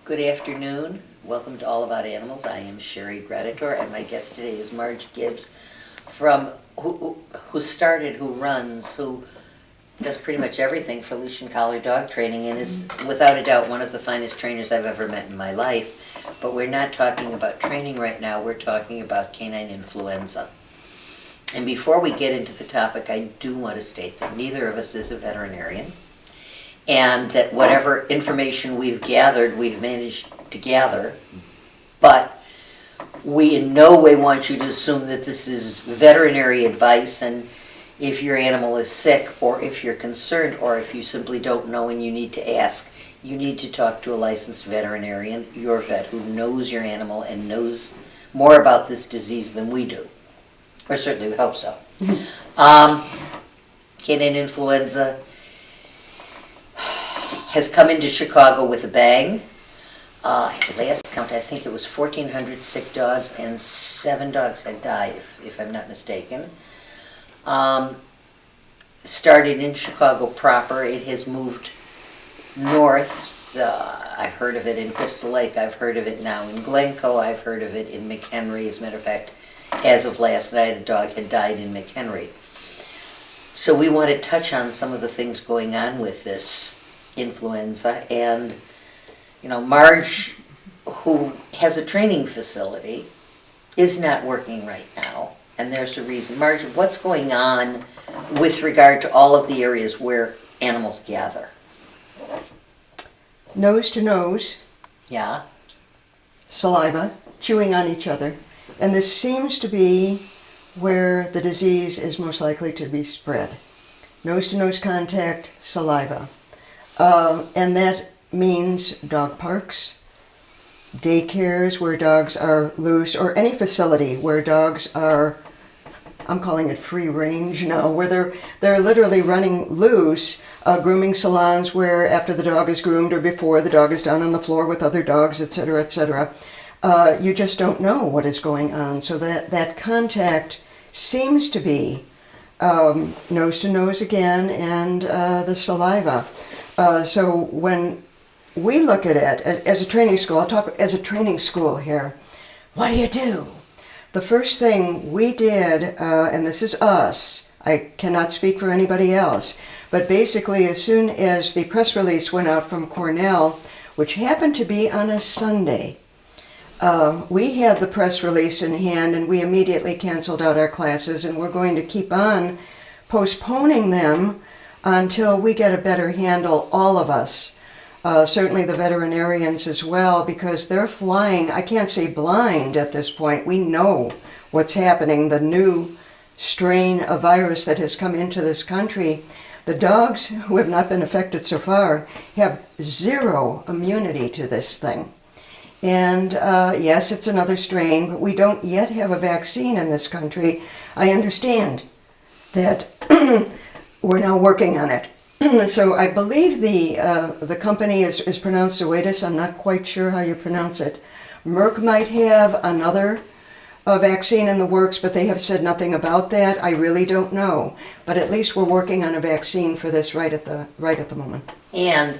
Good afternoon. Welcome to All About Animals. I am Sherry Greditor, and my guest today is Marge Gibbs, who runs, who does pretty much everything for leash and collar dog training, and is without a doubt one of the finest trainers I've ever met in my life. But we're not talking about training right now. We're talking about canine influenza. And before we get into the topic, I do want to state that neither of us is a veterinarian, and that whatever information we've gathered, we've managed to gather, but we in no way want you to assume that this is veterinary advice, and if your animal is sick, or if you're concerned, or if you simply don't know and you need to ask, you need to talk to a licensed veterinarian, your vet, who knows your animal and knows more about this disease than we do. Or certainly we hope so. Canine influenza has come into Chicago with a bang. At last count, I think it was 1,400 sick dogs, and 7 dogs had died, if I'm not mistaken. Started in Chicago proper. It has moved north. I've heard of it in Crystal Lake. I've heard of it now in Glencoe. I've heard of it in McHenry. As a matter of fact, as of last night, a dog had died in McHenry. So we want to touch on some of the things going on with this influenza. And, you know, Marge, who has a training facility, is not working right now. And there's a reason. Marge, what's going on with regard to all of the areas where animals gather? Nose to nose. Yeah. Saliva, chewing on each other. And this seems to be where the disease is most likely to be spread. Nose-to-nose contact, saliva. And that means dog parks, daycares where dogs are loose, or any facility where dogs are, I'm calling it free range now, where they're literally running loose, grooming salons where after the dog is groomed or before the dog is down on the floor with other dogs, etc., etc. You just don't know what is going on. So that contact seems to be nose to nose again, and the saliva. So when we look at it as a training school, I'll talk as a training school here. What do? The first thing we did, and this is us, I cannot speak for anybody else, but basically as soon as the press release went out from Cornell, which happened to be on a Sunday, we had the press release in hand, and we immediately canceled out our classes, and we're going to keep on postponing them until we get a better handle, all of us. Certainly the veterinarians as well, because they're flying, I can't say blind at this point. We know what's happening, the new strain of virus that has come into this country. The dogs who have not been affected so far have zero immunity to this thing. And yes, it's another strain, but we don't yet have a vaccine in this country. I understand that we're now working on it. So I believe the company is pronounced Zoetis. I'm not quite sure how you pronounce it. Merck might have another vaccine in the works, but they have said nothing about that. I really don't know. But at least we're working on a vaccine for this right at the moment. And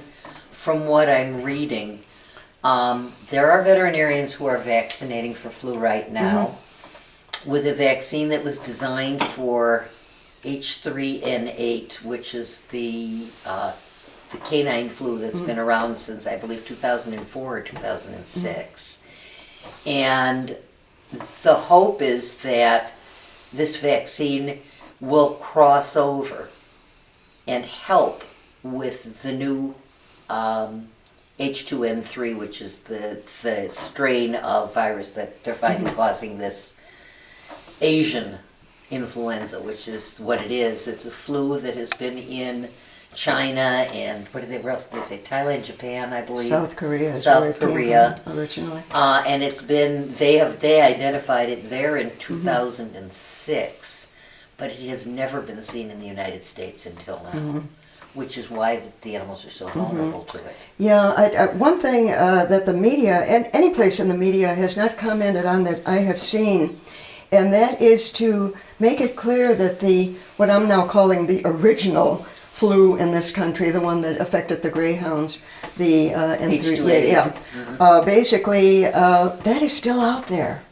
from what I'm reading, there are veterinarians who are vaccinating for flu right now with a vaccine that was designed for H3N8, which is the canine flu that's been around since, I believe, 2004 or 2006. And the hope is that this vaccine will cross over and help with the new H2N3, which is the strain of virus that they're finding causing this Asian influenza, which is what it is. It's a flu that has been in China and where else did they say? Thailand, Japan, I believe. South Korea is South where it Korea came from originally. And it's been they identified it there in 2006, but it has never been seen in the United States until now. Which is why the animals are so vulnerable to it. Yeah, one thing that the media, and any place in the media, has not commented on that I have seen, and that is to make it clear that what I'm now calling the original flu in this country, the one that affected the greyhounds, the H2N8. basically, that is still out there.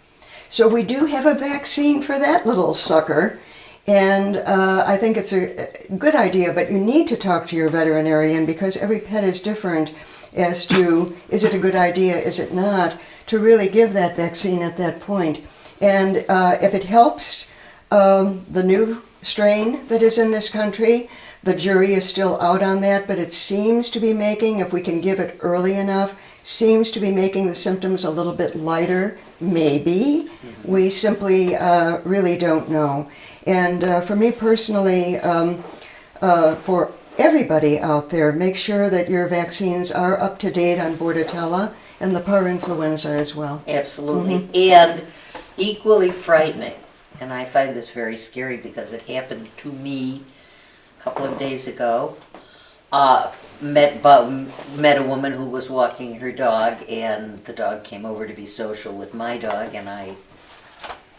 So we do have a vaccine for that little sucker. And I think it's a good idea, but you need to talk to your veterinarian because every pet is different as to is it a good idea, is it not, to really give that vaccine at that point. And if it helps the new strain that is in this country, the jury is still out on that, but it seems to be making, if we can give it early enough, seems to be making the symptoms a little bit lighter, maybe. We simply really don't know. And for me personally, for everybody out there, make sure that your vaccines are up to date on Bordetella and the parainfluenza as well. Absolutely. And equally frightening, and I find this very scary because it happened to me a couple of days ago. Met a woman who was walking her dog, and the dog came over to be social with my dog, and I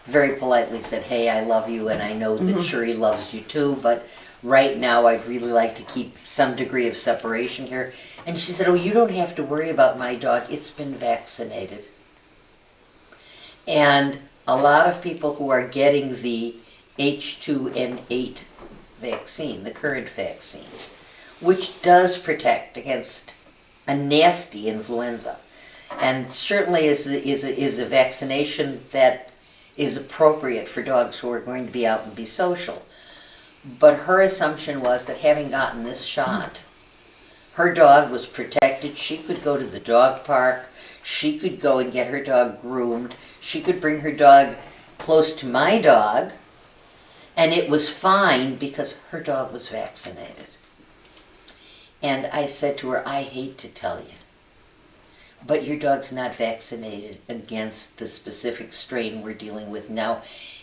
very politely said, hey, I love you, and I know that Shuri loves you too, but right now I'd really like to keep some degree of separation here. And she said, oh, you don't have to worry about my dog. It's been vaccinated. And a lot of people who are getting the H2N8 vaccine, the current vaccine, which does protect against a nasty influenza, and certainly is a vaccination that is appropriate for dogs who are going to be out and be social. But her assumption was that having gotten this shot, her dog was protected. She could go to the dog park. She could go and get her dog groomed. She could bring her dog close to my dog, and it was fine because her dog was vaccinated. And I said to her, I hate to tell you, but your dog's not vaccinated against the specific strain we're dealing with now.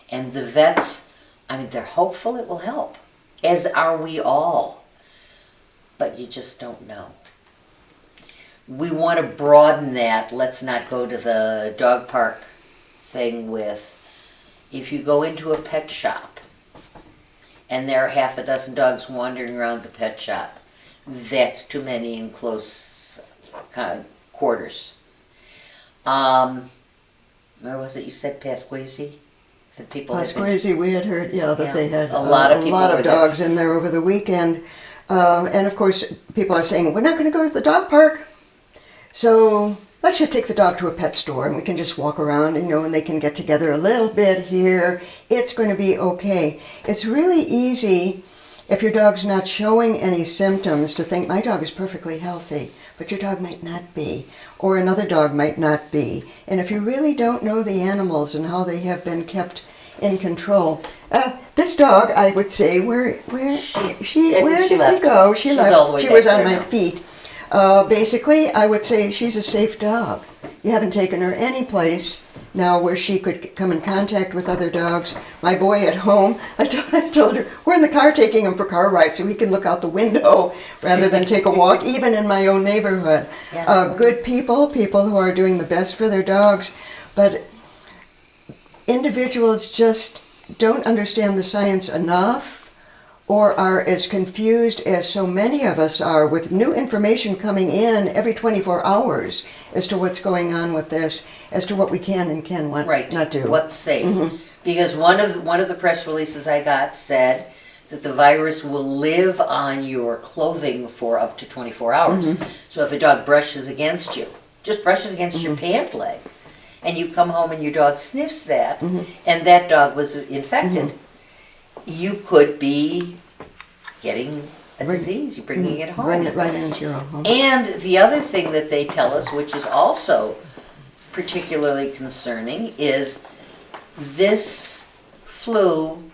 And the vets, I mean, they're hopeful it will help, as are we all. But you just don't know. We want to broaden that. Let's not go to the dog park thing with, if you go into a pet shop and there are half a dozen dogs wandering around the pet shop, that's too many in close quarters. Where was it you said, Pasquesi? That people Pasquesi, we had heard, that they had a lot of dogs in there over the weekend. And of course, people are saying, we're not going to go to the dog park. So let's just take the dog to a pet store and we can just walk around and they can get together a little bit here. It's going to be okay. It's really easy if your dog's not showing any symptoms to think my dog is perfectly healthy, but your dog might not be, or another dog might not be. And if you really don't know the animals and how they have been kept in control, this dog, I would say, where did we go? She left. She was on my feet. Basically, I would say she's a safe dog. You haven't taken her any place now where she could come in contact with other dogs. My boy at home, I told her, we're in the car taking him for car rides so he can look out the window rather than take a walk, even in my own neighborhood. Yeah. Good people who are doing the best for their dogs, but individuals just don't understand the science enough or are as confused as so many of us are with new information coming in every 24 hours as to what's going on with this, as to what we can and can not do. What's safe. Because one of the press releases I got said that the virus will live on your clothing for up to 24 hours. So if a dog brushes against you, just brushes against your pant leg, and you come home and your dog sniffs that, and that dog was infected, you could be getting a disease. You're bringing it home. Bring it right into your own home. And the other thing that they tell us, which is also particularly concerning, is this flu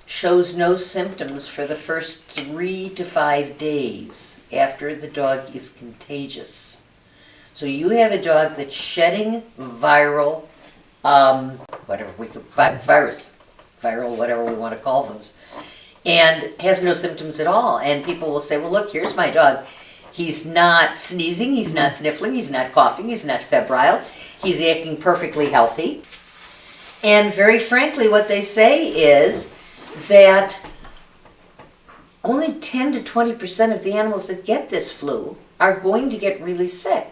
shows no symptoms for the first 3 to 5 days after the dog is contagious. So you have a dog that's shedding viral, viral, whatever we want to call them, and has no symptoms at all. And people will say, well, look, here's my dog. He's not sneezing, he's not sniffling, he's not coughing, he's not febrile, he's acting perfectly healthy. And very frankly, what they say is that only 10 to 20% of the animals that get this flu are going to get really sick.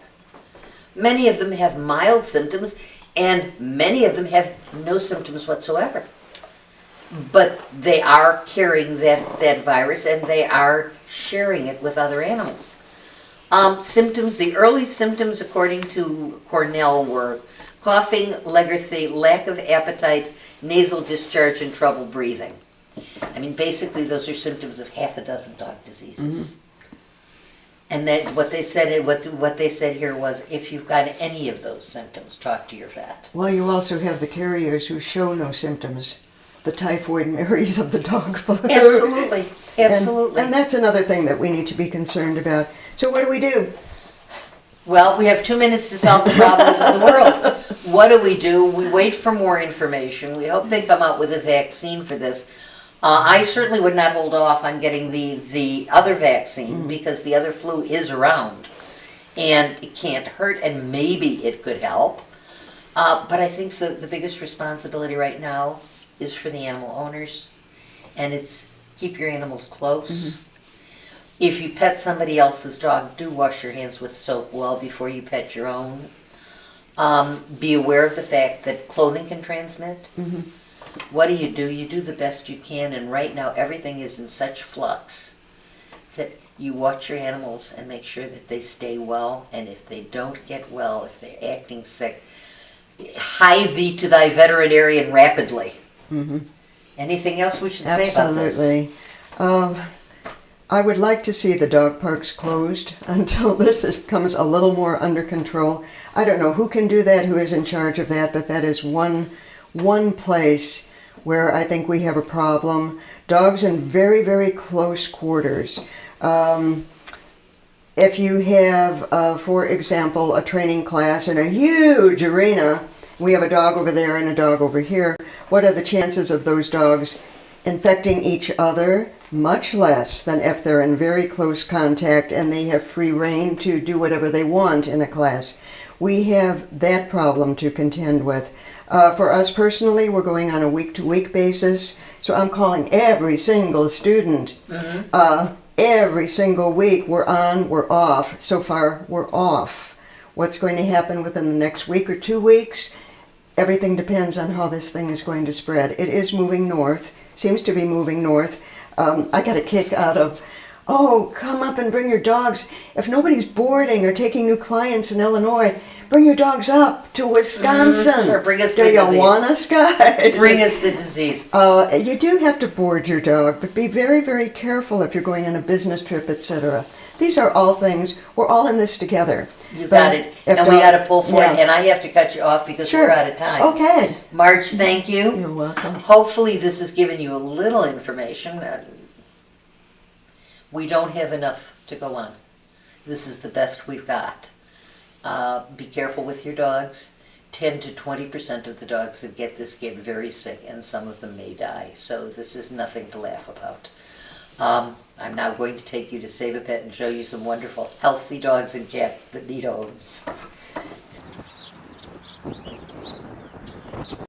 Many of them have mild symptoms, and many of them have no symptoms whatsoever. But they are carrying that virus, and they are sharing it with other animals. Symptoms, the early symptoms according to Cornell were coughing, lethargy, lack of appetite, nasal discharge, and trouble breathing. I mean, basically those are symptoms of half a dozen dog diseases. And that what they said here was, if you've got any of those symptoms, talk to your vet. Well, you also have the carriers who show no symptoms, the typhoid Marys of the dog flu. Absolutely, absolutely. And that's another thing that we need to be concerned about. So what do? Well, we have 2 minutes to solve the problems of the world. What do? We wait for more information. We hope they come out with a vaccine for this. I certainly would not hold off on getting the other vaccine because the other flu is around. And it can't hurt, and maybe it could help. But I think the biggest responsibility right now is for the animal owners. And it's keep your animals close. If you pet somebody else's dog, do wash your hands with soap well before you pet your own. Be aware of the fact that clothing can transmit. What do? You do the best you can, and right now everything is in such flux that you watch your animals and make sure that they stay well, and if they don't get well, if they're acting sick, hie thee to thy veterinarian rapidly. Anything else we should say about this? Absolutely. I would like to see the dog parks closed until comes a little more under control. I don't know who can do that, who is in charge of that, but that is one place where I think we have a problem. Dogs in very, very close quarters. If you have, for example, a training class in a huge arena, we have a dog over there and a dog over here, what are the chances of those dogs infecting each other? Much less than if they're in very close contact and they have free rein to do whatever they want in a class. We have that problem to contend with. For us personally, we're going on a week-to-week basis, so I'm calling every single student. Every single week, we're on, we're off. So far, we're off. What's going to happen within the next week or 2 weeks? Everything depends on how this thing is going to spread. It is moving north, seems to be moving north. I got a kick out of, come up and bring your dogs. If nobody's boarding or taking new clients in Illinois, bring your dogs up to Wisconsin. Sure, bring us the disease. Do you want us, guys? Bring us the disease. You do have to board your dog, but be very, very careful if you're going on a business trip, etc. These are all things, we're all in this together. You got it. And we got to pull for it, and I have to cut you off because we're out of time. Okay. Marge, thank you. You're welcome. Hopefully this has given you a little information. We don't have enough to go on. This is the best we've got. Be careful with your dogs. 10 to 20% of the dogs that get this get very sick, and some of them may die. So this is nothing to laugh about. I'm now going to take you to Save a Pet and show you some wonderful, healthy dogs and cats that need homes.